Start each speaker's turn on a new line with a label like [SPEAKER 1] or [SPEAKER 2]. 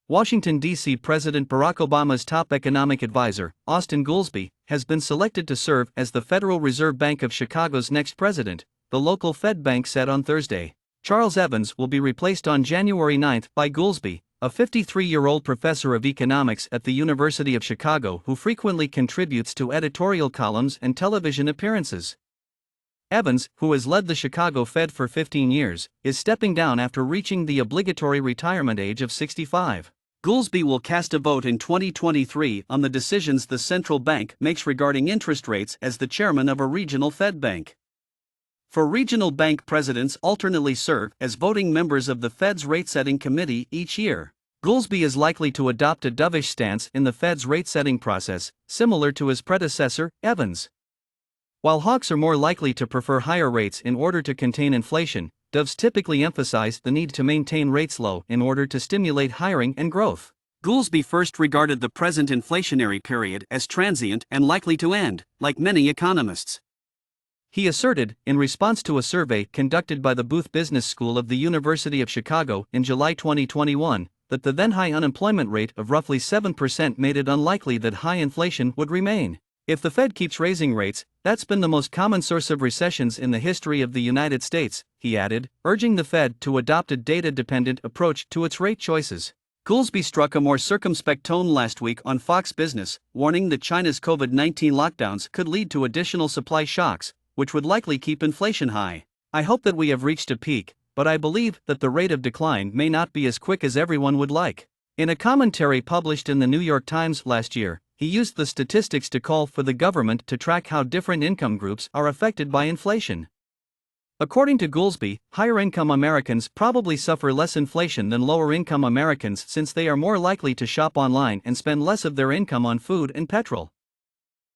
[SPEAKER 1] Washington, D.C. President Barack Obama's top economic advisor, Austan Goolsbee, has been selected to serve as the Federal Reserve Bank of Chicago's next president, the local Fed bank said on Thursday. Charles Evans will be replaced on January 9 by Goolsbee, a 53-year-old professor of economics at the University of Chicago who frequently contributes to editorial columns and television appearances. Evans, who has led the Chicago Fed for 15 years, is stepping down after reaching the obligatory retirement age of 65. Goolsbee will cast a vote in 2023 on the decisions the central bank makes regarding interest rates as the chairman of a regional Fed bank. For regional bank presidents alternately serve as voting members of the Fed's rate-setting committee each year. Goolsbee is likely to adopt a dovish stance in the Fed's rate-setting process, similar to his predecessor, Evans. While hawks are more likely to prefer higher rates in order to contain inflation, doves typically emphasize the need to maintain rates low in order to stimulate hiring and growth. Goolsbee first regarded the present inflationary period as transient and likely to end, like many economists. He asserted, in response to a survey conducted by the Booth Business School of the University of Chicago in July 2021, that the then-high unemployment rate of roughly 7% made it unlikely that high inflation would remain. If the Fed keeps raising rates, that's been the most common source of recessions in the history of the United States, he added, urging the Fed to adopt a data-dependent approach to its rate choices. Goolsbee struck a more circumspect tone last week on Fox Business, warning that China's COVID-19 lockdowns could lead to additional supply shocks, which would likely keep inflation high. I hope that we have reached a peak, but I believe that the rate of decline may not be as quick as everyone would like. In a commentary published in the New York Times last year, he used the statistics to call for the government to track how different income groups are affected by inflation. According to Goolsbee, higher-income Americans probably suffer less inflation than lower-income Americans since they are more likely to shop online and spend less of their income on food and petrol.